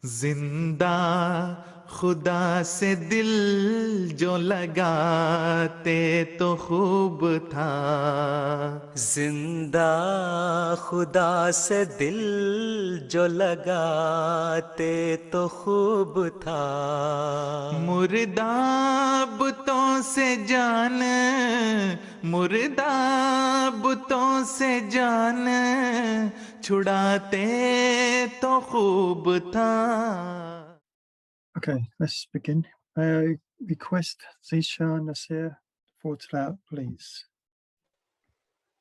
जिंदा खुदा से दिल जो लगाते तो खूब था। जिंदा खुदा से दिल जो लगाते तो खूब था। मुर्दा बुतों से जान, मुर्दा बुतों से जान छुड़ाते तो खूब था। Okay, let's begin. May I request Zisha Nasir for tilawat, please.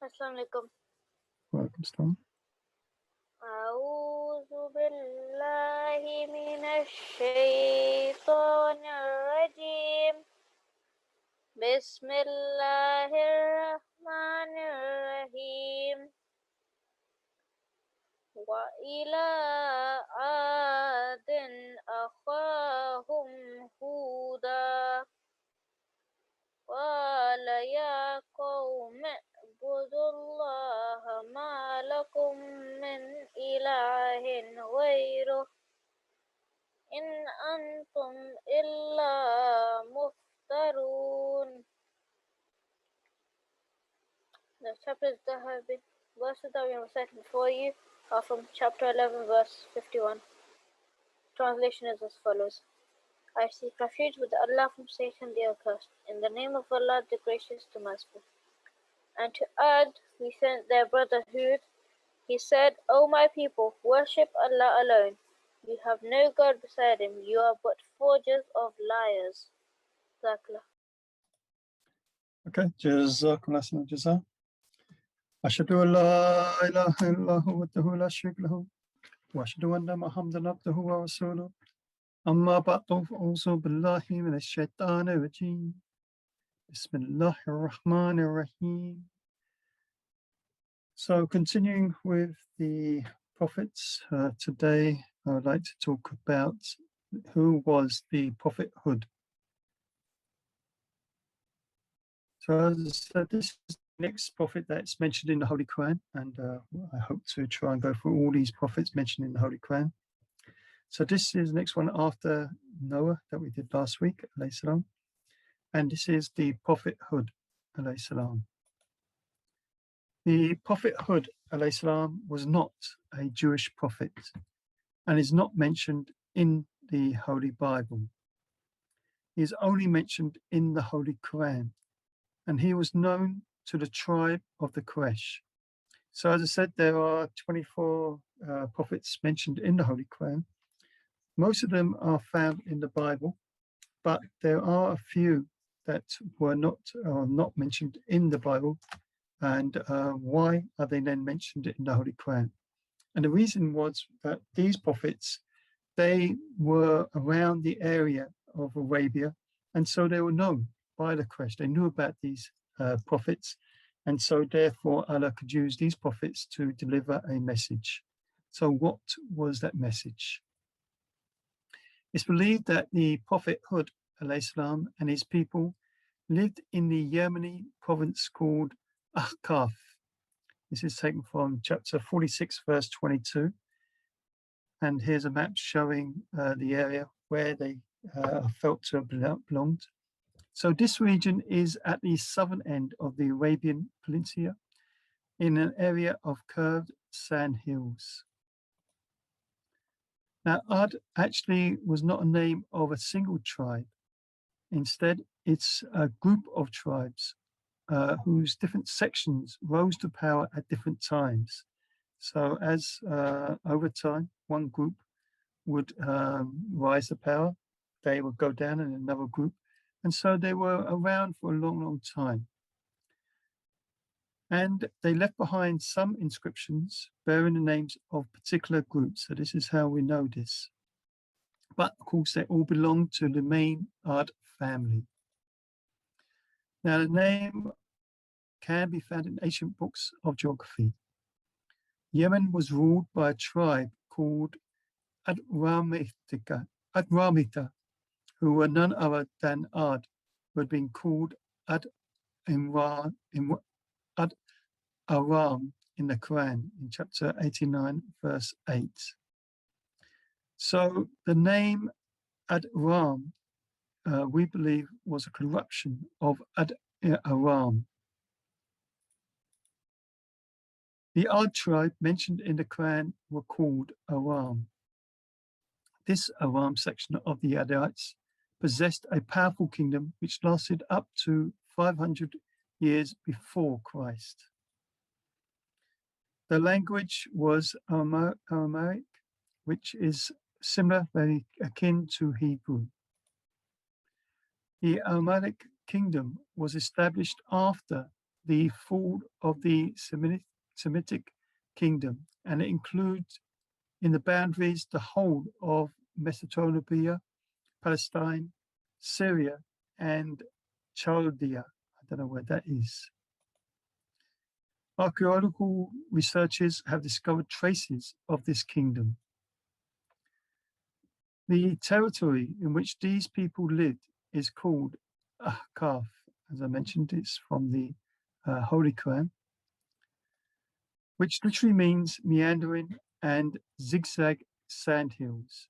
Assalamu alaikum. Welcome, Storm. أعوذ بالله من الشيطان الرجيم. بسم الله الرحمن الرحيم. وإلى عاد أخاهم هودا قال يا قوم اعبدوا الله ما لكم من إله غيره إن أنتم إلا مفترون. The chapters that have been verses that we have recited before you are from chapter 11 verse 51. Translation is as follows. I seek refuge with Allah from Satan the accursed. In the name of Allah the gracious, the merciful. And to Ad we sent their brother Hud. He said, O my people, worship Allah alone. You have no God beside him. You are but forgers of liars. Zakla. Okay, Jazakumullah Jaza. Ashhadu an la ilaha illallah wahdahu la sharika lahu wa ashhadu anna Muhammadan abduhu wa rasuluhu. Amma ba'du, a'udhu billahi minash shaitanir rajim. Bismillahir rahmanir rahim. So continuing with the prophets, today I would like to talk about who was the Prophet Hud. So as I said, this is the next prophet that's mentioned in the Holy Quran, and I hope to try and go through all these prophets mentioned in the Holy Quran. So this is the next one after Noah that we did last week, alayhi salam, and this is the Prophet Hud, alayhi salam. The Prophet Hud, alayhi salam, was not a Jewish prophet and is not mentioned in the Holy Bible. He is only mentioned in the Holy Quran, and he was known to the tribe of the Quraysh. So as I said, there are 24 prophets mentioned in the Holy Quran. Most of them are found in the Bible, but there are a few that were not mentioned in the Bible. And why are they then mentioned in the Holy Quran? And the reason was that these prophets, they were around the area of Arabia, and so they were known by the Quraysh. They knew about these prophets, and so therefore Allah could use these prophets to deliver a message. So what was that message? It's believed that the Prophet Hud alayhi salam and his people lived in the Yemeni province called Ahqaf. This is taken from chapter 46, verse 22. And here's a map showing the area where they are felt to have belonged. So this region is at the southern end of the Arabian Peninsula in an area of curved sand hills. Now, Ad actually was not a name of a single tribe. Instead, it's a group of tribes whose different sections rose to power at different times. So as over time, one group would rise to power, they would go down in another group. And so they were around for a long, long time. And they left behind some inscriptions bearing the names of particular groups. So this is how we know this. But of course, they all belong to the main Ad family. Now, the name can be found in ancient books of geography. Yemen was ruled by a tribe called Adramita, who were none other than Ad, who had been called Ad-Aram in the Quran in chapter 89, verse 8. So the name Ad-Ram, we believe, was a corruption of Ad-Aram. The Ad tribe mentioned in the Quran were called Aram. This Aram section of the Adites possessed a powerful kingdom which lasted up to 500 years before Christ. The language was Aramaic, which is similar, very akin to Hebrew. The Aramaic kingdom was established after the fall of the Semitic kingdom, and it includes in the boundaries the whole of Mesopotamia, Palestine, Syria, and Chaldea. I don't know where that is. Archaeological researchers have discovered traces of this kingdom. The territory in which these people lived is called Ahqaf. As I mentioned, it's from the Holy Quran, which literally means meandering and zigzag sandhills.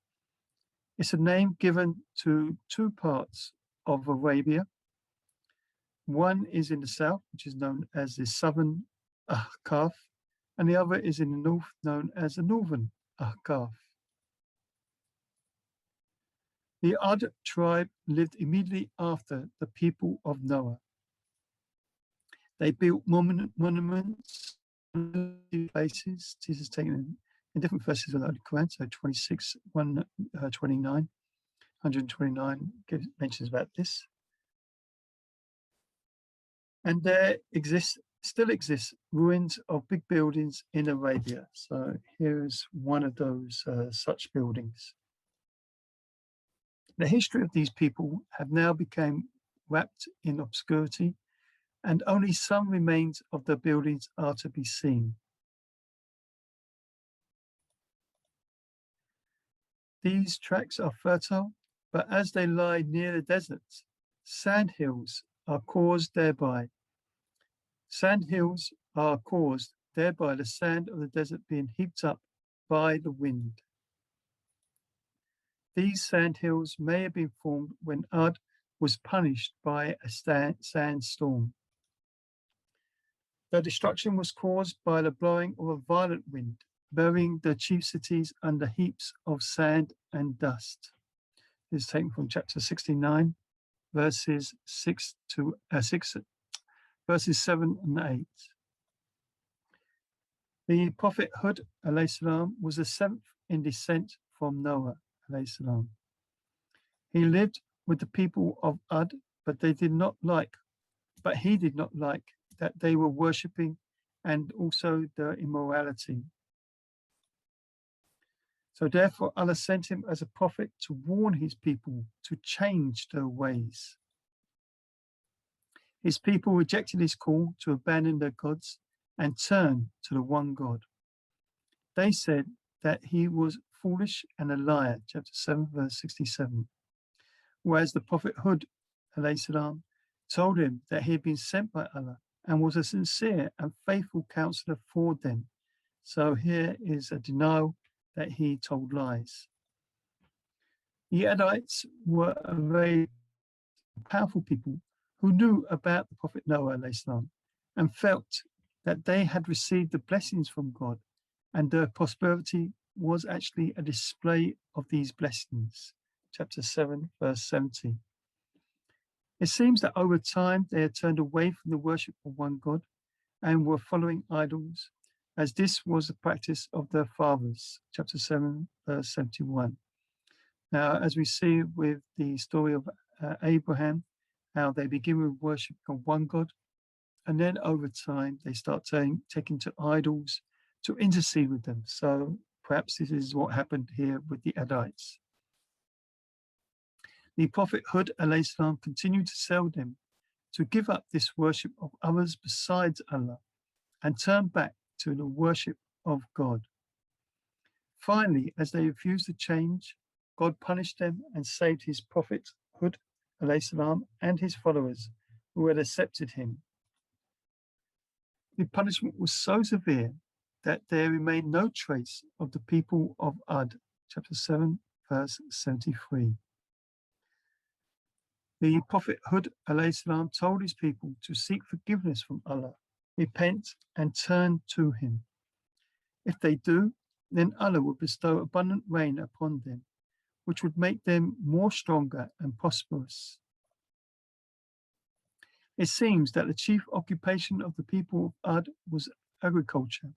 It's a name given to two parts of Arabia. One is in the south, which is known as the southern Ahqaf, and the other is in the north, known as the northern Ahqaf. The Ad tribe lived immediately after the people of Noah. They built monuments, places. This is taken in different verses of the Quran, so 26, 129, 129 mentions about this. And there still exists ruins of big buildings in Arabia. So here is one of those such buildings. The history of these people have now become wrapped in obscurity, and only some remains of the buildings are to be seen. These tracts are fertile, but as they lie near the deserts, sand hills are caused thereby. Sand hills are caused thereby the sand of the desert being heaped up by the wind. These sand hills may have been formed when Ad was punished by a sandstorm. The destruction was caused by the blowing of a violent wind, burying the chief cities under heaps of sand and dust. This is taken from chapter 69, verses 7 and 8. The Prophet Hud salam was the seventh in descent from Noah salam. He lived with the people of Ad, but he did not like that they were worshipping and also their immorality. So therefore Allah sent him as a prophet to warn his people to change their ways. His people rejected his call to abandon their gods and turn to the one God. They said that he was foolish and a liar, chapter 7, verse 67. Whereas the Prophet Hud salam told him that he had been sent by Allah and was a sincere and faithful counselor for them. So here is a denial that he told lies. The Adites were a very powerful people who knew about the Prophet Noah salam and felt that they had received the blessings from God, and their prosperity was actually a display of these blessings. Chapter 7, verse 70. It seems that over time they had turned away from the worship of one God and were following idols, as this was the practice of their fathers. Chapter 7, verse 71. Now, as we see with the story of Abraham, how they begin with worship of one God, and then over time they start taking to idols to intercede with them. So perhaps this is what happened here with the Adites. The Prophet Hud salam continued to tell them to give up this worship of others besides Allah and turn back to the worship of God. Finally, as they refused to change, God punished them and saved his Prophet Hud salam and his followers who had accepted him. The punishment was so severe that there remained no trace of the people of Ad chapter 7, verse 73. The Prophet Hud alayhi salam told his people to seek forgiveness from Allah, repent and turn to him. If they do, then Allah will bestow abundant rain upon them, which would make them more stronger and prosperous. It seems that the chief occupation of the people of Ad was agriculture,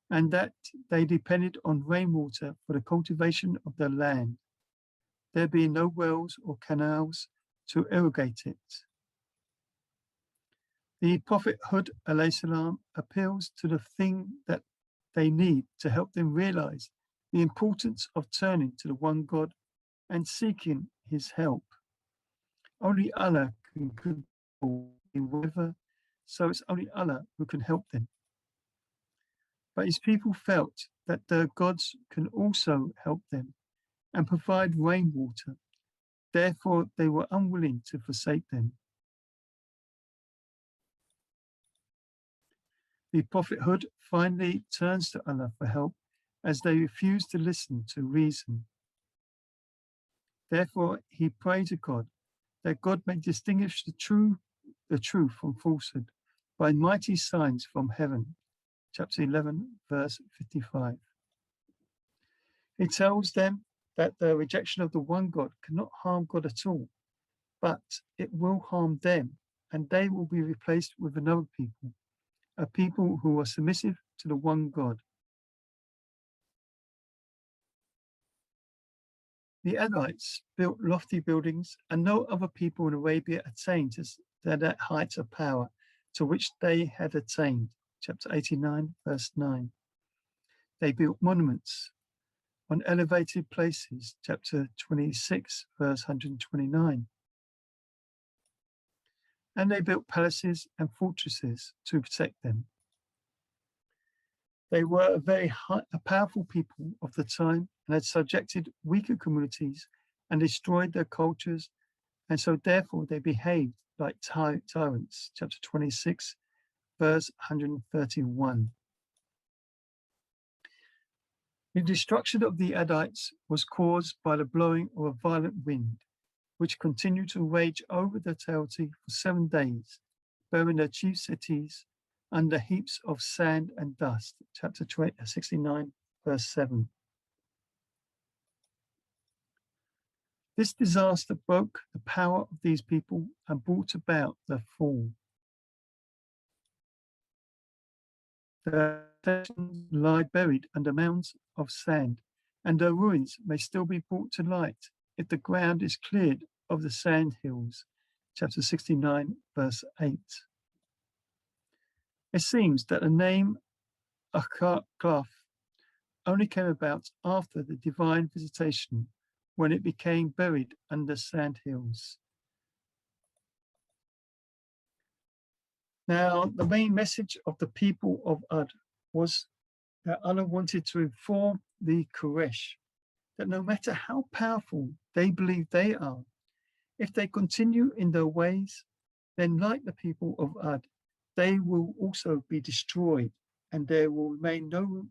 and that they depended on rainwater for the cultivation of their land, there being no wells or canals to irrigate it. The Prophet Hud alayhi salam appeals to the thing that they need to help them realize the importance of turning to the one God and seeking his help. Only Allah can control the weather, so it's only Allah who can help them. But his people felt that their gods can also help them and provide rainwater. Therefore, they were unwilling to forsake them. The Prophet Hud finally turns to Allah for help as they refuse to listen to reason. Therefore, he prayed to God that God may distinguish the truth from falsehood by mighty signs from heaven. Chapter 11, verse 55. He tells them that the rejection of the one God cannot harm God at all, but it will harm them, and they will be replaced with another people, a people who are submissive to the one God. The Adites built lofty buildings, and no other people in Arabia attained to that height of power to which they had attained. Chapter 89, verse 9. They built monuments on elevated places. Chapter 26, verse 129. And they built palaces and fortresses to protect them. They were a powerful people of the time and had subjected weaker communities and destroyed their cultures, and so therefore they behaved like tyrants. Chapter 26, verse 131. The destruction of the Adites was caused by the blowing of a violent wind, which continued to rage over the territory for 7 days, burying their chief cities under heaps of sand and dust. Chapter 69, verse 7. This disaster broke the power of these people and brought about their fall. Their possessions lie buried under mounds of sand, and their ruins may still be brought to light if the ground is cleared of the sand hills. Chapter 69, verse 8. It seems that the name Akhlaf only came about after the divine visitation, when it became buried under sand hills. Now, the main message of the people of Ad was that Allah wanted to inform the Quraysh that no matter how powerful they believe they are, if they continue in their ways, then like the people of Ad, they will also be destroyed, and there will remain no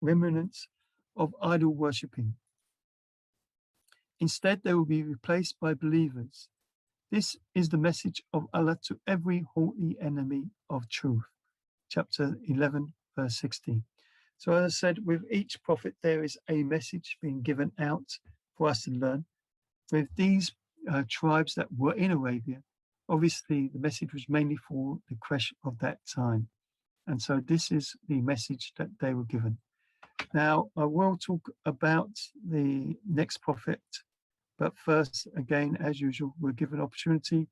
remnants of idol worshipping. Instead, they will be replaced by believers. This is the message of Allah to every haughty enemy of truth. Chapter 11, verse 16. So as I said, with each prophet, there is a message being given out for us to learn. With these tribes that were in Arabia, obviously the message was mainly for the Quraysh of that time. And so this is the message that they were given. Now, I will talk about the next prophet, but first, again, as usual, we'll give an opportunity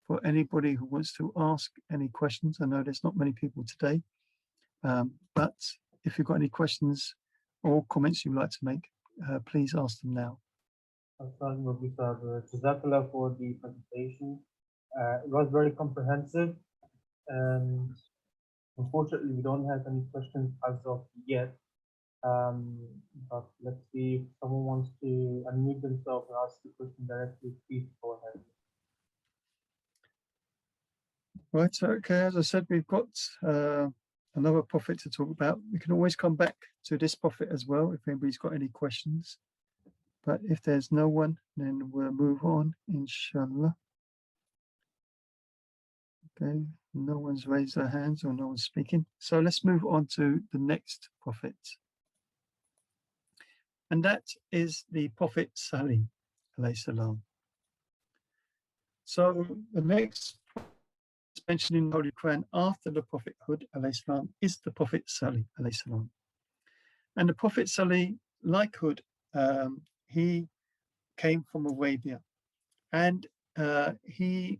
for anybody who wants to ask any questions. I know there's not many people today, but if you've got any questions or comments you'd like to make, please ask them now. Jazakallah for the presentation. It was very comprehensive, and unfortunately, we don't have any questions as of yet. But let's see if someone wants to unmute themselves and ask the question directly. Please go ahead. Right, okay, as I said, we've got another prophet to talk about. We can always come back to this prophet as well if anybody's got any questions. But if there's no one, then we'll move on, inshallah. Okay, no one's raised their hands or no one's speaking. So let's move on to the next prophet. And that is the prophet Salih, alayhi salam. So the next mentioned in the Holy Quran after the Prophet Hud alayhi salam is the Prophet Salih alayhi salam. And the Prophet Salih, like Hud, he came from Arabia, and he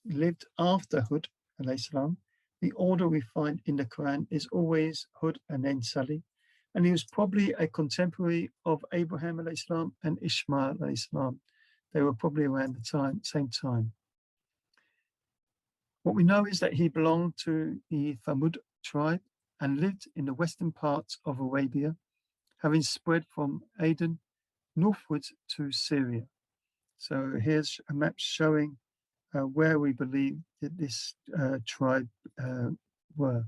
lived after Hud alayhi salam. The order we find in the Quran is always Hud and then Salih, and he was probably a contemporary of Abraham alayhi salam and Ishmael alayhi salam. They were probably around the same time. What we know is that he belonged to the Thamud tribe and lived in the western parts of Arabia, having spread from Aden northwards to Syria. So here's a map showing where we believe that this tribe were.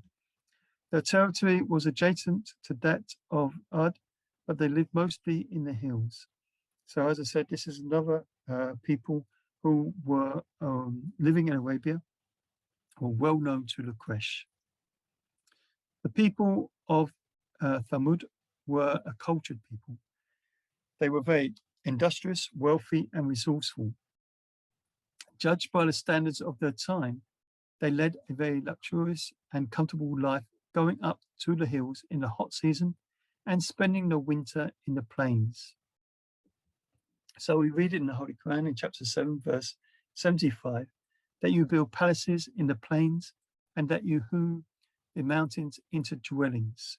Their territory was adjacent to that of Ad, but they lived mostly in the hills. So as I said, this is another people who were living in Arabia, were well known to Quraysh. The people of Thamud were a cultured people. They were very industrious, wealthy, and resourceful. Judged by the standards of their time, they led a very luxurious and comfortable life, going up to the hills in the hot season and spending the winter in the plains. So we read in the Holy Quran in chapter 7, verse 75, that you build palaces in the plains and that you hew the mountains into dwellings.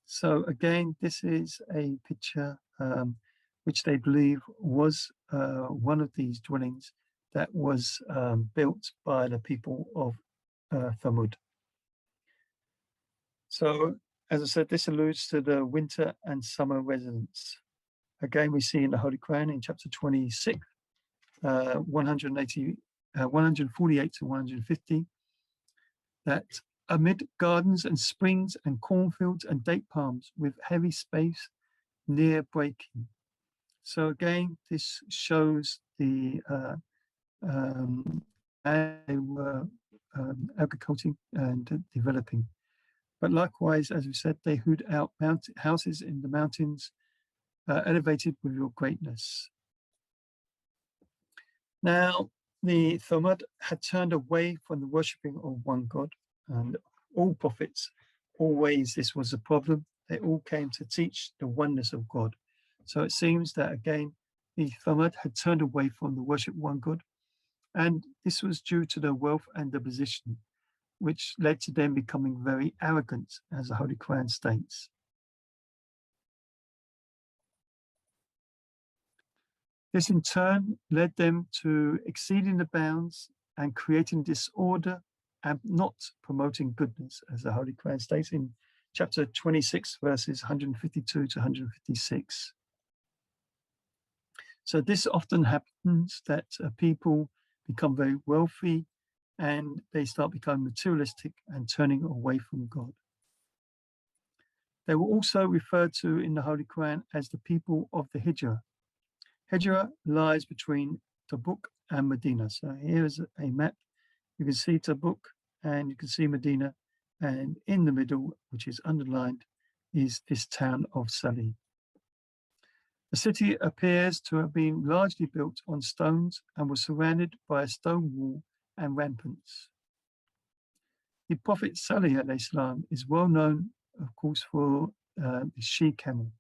So again, this is a picture which they believe was one of these dwellings that was built by the people of Thamud. So, as I said, this alludes to the winter and summer residence. Again, we see in the Holy Quran in chapter 26, 148 to 150, that amid gardens and springs and cornfields and date palms with heavy space near breaking. So again, this shows the they were agriculturing and developing. But likewise, as we said, they hewed out houses in the mountains, elevated with your greatness. Now, the Thamud had turned away from the worshipping of one God, and all prophets, always this was a problem. They all came to teach the oneness of God. So it seems that again, the Thamud had turned away from the worship of one God, and this was due to their wealth and their position, which led to them becoming very arrogant, as the Holy Quran states. This in turn led them to exceeding the bounds and creating disorder and not promoting goodness, as the Holy Quran states in chapter 26, verses 152 to 156. So this often happens, that people become very wealthy and they start becoming materialistic and turning away from God. They were also referred to in the Holy Quran as the people of the Hijrah. Hijrah lies between Tabligh and Medina. So here's a map. You can see Tabligh and you can see Medina, and in the middle, which is underlined, is this town of Salih. The city appears to have been largely built on stones and was surrounded by a stone wall and ramparts. The Prophet Salih alayhi salam is well known, of course, for the she-camel,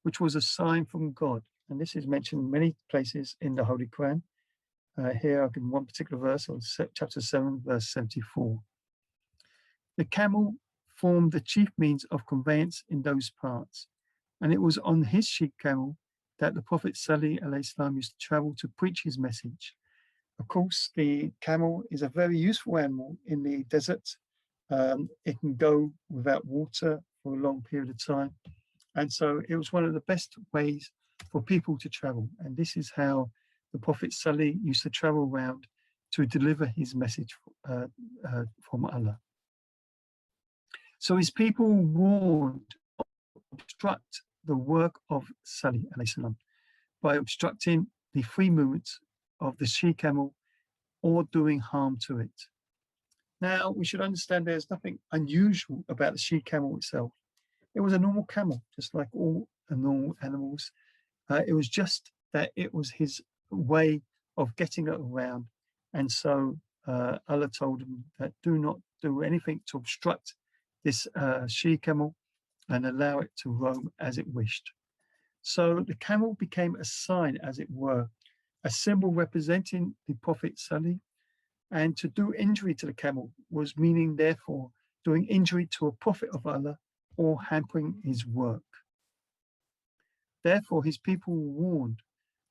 which was a sign from God. And this is mentioned in many places in the Holy Quran. Here, in one particular verse, on chapter 7, verse 74. The camel formed the chief means of conveyance in those parts, and it was on his she-camel that the Prophet Salih alayhi salam used to travel to preach his message. Of course, the camel is a very useful animal in the desert. It can go without water for a long period of time. And so it was one of the best ways for people to travel. And this is how the Prophet Salih used to travel around to deliver his message from Allah. So his people warned to obstruct the work of Salih alayhi salam by obstructing the free movements of the she-camel or doing harm to it. Now, we should understand there's nothing unusual about the she-camel itself. It was a normal camel, just like all normal animals. It was just that it was his way of getting it around. And so Allah told him that do not do anything to obstruct this she-camel and allow it to roam as it wished. So the camel became a sign, as it were, a symbol representing the Prophet Salih. And to do injury to the camel was meaning, therefore, doing injury to a prophet of Allah or hampering his work. Therefore, his people were warned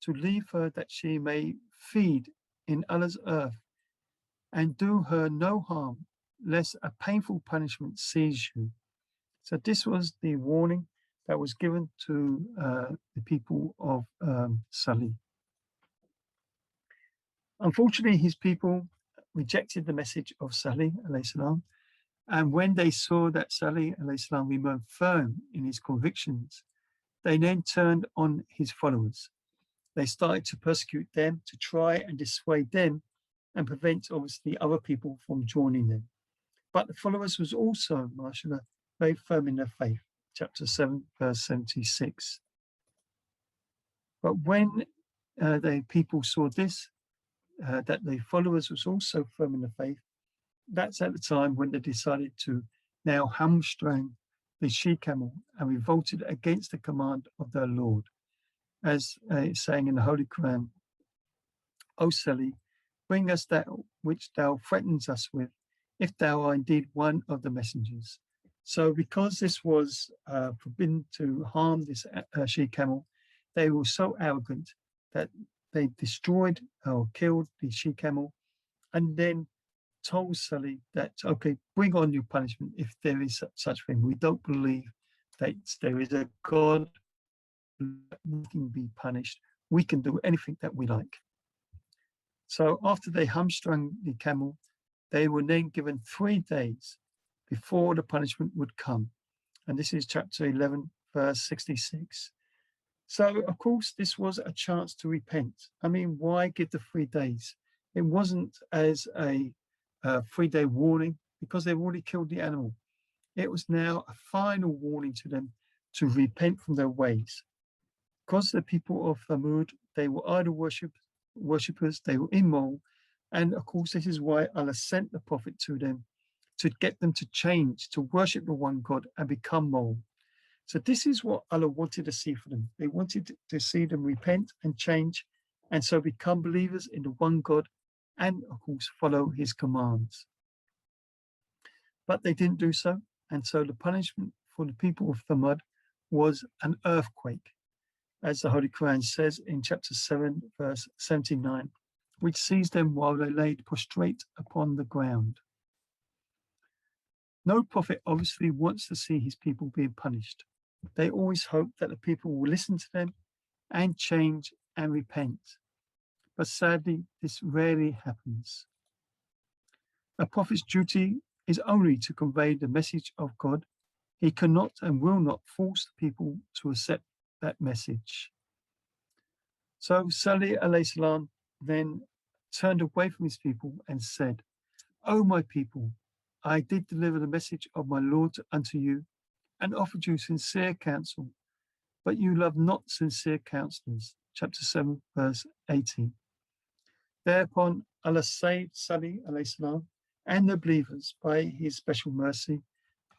to leave her that she may feed in Allah's earth and do her no harm, lest a painful punishment seize you. So this was the warning that was given to the people of Salih. Unfortunately, his people rejected the message of Salih alayhi salam, and when they saw that Salih alayhi salam remained firm in his convictions, they then turned on his followers. They started to persecute them, to try and dissuade them and prevent, obviously, other people from joining them. But the followers was also, mashallah, very firm in their faith. Chapter 7, verse 76. But when the people saw this, that the followers was also firm in the faith, that's at the time when they decided to now hamstring the she-camel and revolted against the command of their Lord. As it's saying in the Holy Quran, O Salih, bring us that which thou threatens us with, if thou art indeed one of the messengers. So because this was forbidden to harm this she-camel, they were so arrogant that they destroyed or killed the she-camel and then told Salih that, okay, bring on your punishment if there is such thing. We don't believe that there is a God who can be punished. We can do anything that we like. So after they hamstrung the camel, they were then given 3 days before the punishment would come. And this is chapter 11, verse 66. So, of course, this was a chance to repent. I mean, why give the 3 days? It wasn't as a 3-day warning because they've already killed the animal. It was now a final warning to them to repent from their ways. Because the people of Thamud, they were idol worshippers, they were immoral. And of course, this is why Allah sent the Prophet to them, to get them to change, to worship the one God and become moral. So this is what Allah wanted to see for them. They wanted to see them repent and change, and so become believers in the one God and, of course, follow his commands. But they didn't do so, and so the punishment for the people of Thamud was an earthquake, as the Holy Quran says in chapter 7, verse 79, which seized them while they laid prostrate upon the ground. No prophet obviously wants to see his people being punished. They always hope that the people will listen to them and change and repent. But sadly, this rarely happens. A prophet's duty is only to convey the message of God. He cannot and will not force the people to accept that message. So Salih alayhi salam then turned away from his people and said, O my people, I did deliver the message of my Lord unto you and offered you sincere counsel, but you love not sincere counselors. Chapter 7, verse 18. Thereupon Allah saved Salih alayhi salam and the believers by his special mercy,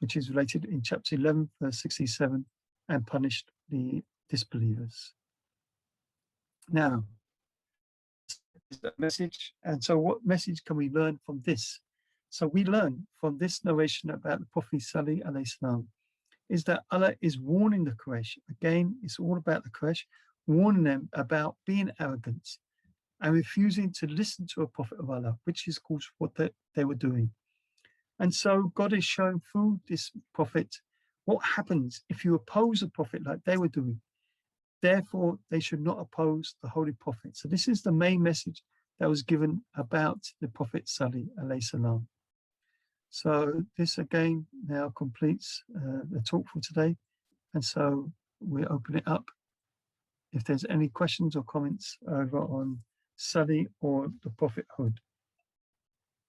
which is related in chapter 11, verse 67, and punished the disbelievers. Now, is that message. And so what message can we learn from this? So we learn from this narration about the Prophet Salih alayhi salam is that Allah is warning the Quraysh. Again, it's all about the Quraysh, warning them about being arrogant and refusing to listen to a prophet of Allah, which is, of course, what they were doing. And so God is showing through this prophet what happens if you oppose a prophet like they were doing. Therefore, they should not oppose the Holy Prophet. So this is the main message that was given about the Prophet Salih alayhi salam. So this again now completes the talk for today. And so we open it up. If there's any questions or comments over on Salih or the prophethood.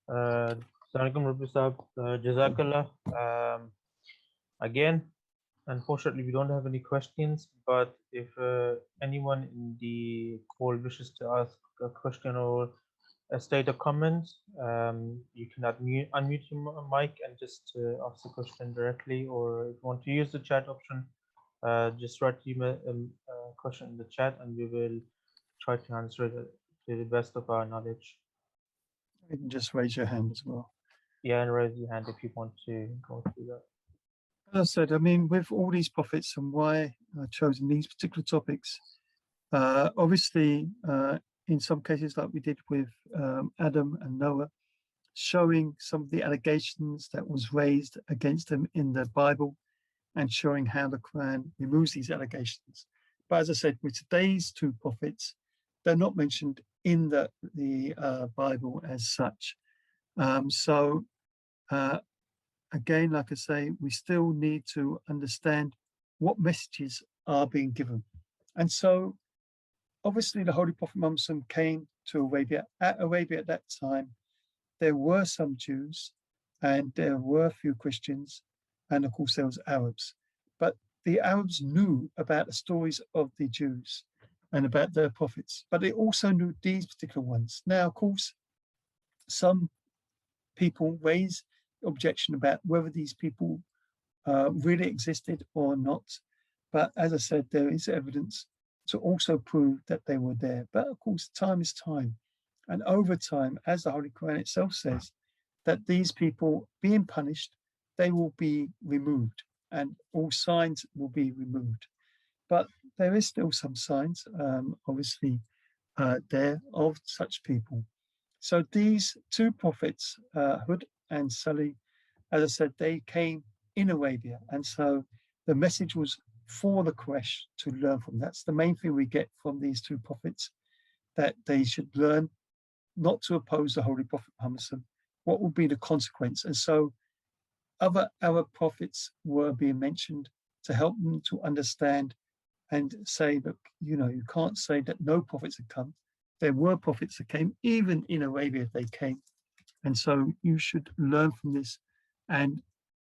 Assalamualaikum Rabbi Sahab. Jazakallah. Again, unfortunately, we don't have any questions, but if anyone in the call wishes to ask a question or state a comment, you can unmute your mic and just ask the question directly, or if you want to use the chat option, just write a question in the chat and we will try to answer it to the best of our knowledge. You can just raise your hand as well. Yeah, and raise your hand if you want to go through that. As I said, I mean, with all these prophets and why I've chosen these particular topics, obviously, in some cases, like we did with Adam and Noah, showing some of the allegations that was raised against them in the Bible and showing how the Quran removes these allegations. But as I said, with today's two prophets, they're not mentioned in the Bible as such. Again, like I say, we still need to understand what messages are being given. And so obviously the Holy Prophet Muhammad came to Arabia. At Arabia at that time, there were some Jews and there were a few Christians, and of course there was Arabs. But the Arabs knew about the stories of the Jews and about their prophets, but they also knew these particular ones. Now, of course, some people raise objection about whether these people really existed or not. But as I said, there is evidence to also prove that they were there. But of course, time is time. And over time, as the Holy Quran itself says, that these people being punished, they will be removed and all signs will be removed. But there is still some signs, obviously, there of such people. So these two prophets, Hud and Salih, as I said, they came in Arabia. And so the message was for the Quraysh to learn from. That's the main thing we get from these two prophets, that they should learn not to oppose the Holy Prophet Muhammad. What would be the consequence? And so other Arab prophets were being mentioned to help them to understand and say, look, you know, you can't say that no prophets had come. There were prophets that came, even in Arabia they came. And so you should learn from this and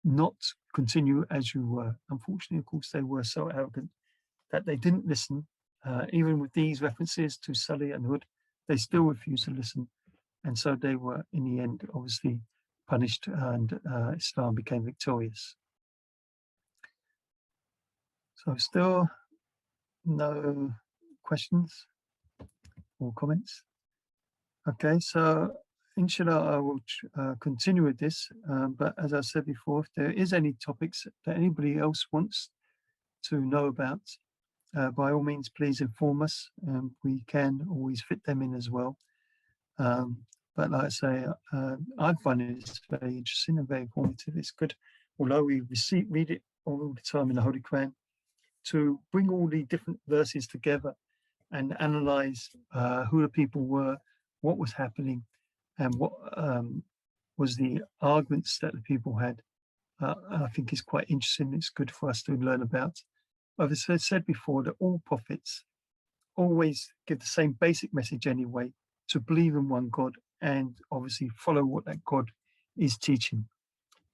not continue as you were. Unfortunately, of course, they were so arrogant that they didn't listen. Even with these references to Salih and Hud, they still refused to listen. And so they were, in the end, obviously punished, and Islam became victorious. So still no questions or comments? Okay, so inshallah, I will continue with this. But as I said before, if there is any topics that anybody else wants to know about, by all means, please inform us. We can always fit them in as well. But like I say, I find it very interesting and very informative. It's good, although we read it all the time in the Holy Quran, to bring all the different verses together and analyze who the people were, what was happening, and what was the arguments that the people had. I think it's quite interesting. It's good for us to learn about. As I said before, that all prophets always give the same basic message anyway, to believe in one God and obviously follow what that God is teaching.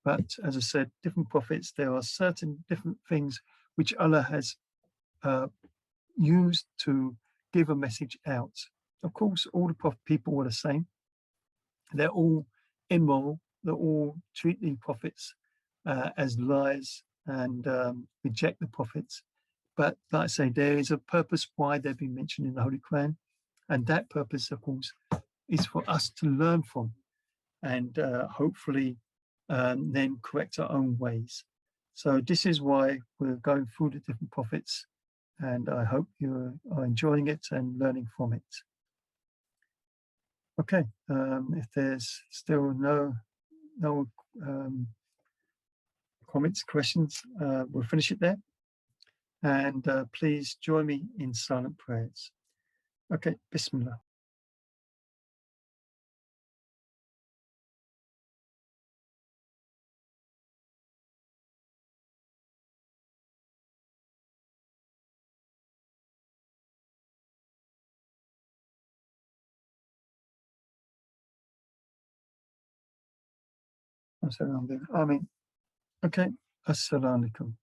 But as I said, different prophets, there are certain different things which Allah has used to give a message out. Of course, all the people were the same. They're all immoral. They all treat the prophets as liars and reject the prophets. But like I say, there is a purpose why they've been mentioned in the Holy Quran. And that purpose, of course, is for us to learn from and hopefully then correct our own ways. So this is why we're going through the different prophets, and I hope you are enjoying it and learning from it. Okay, if there's still no comments, questions, we'll finish it there. And please join me in silent prayers. Okay, Bismillah. I mean, okay. Assalamu alaikum.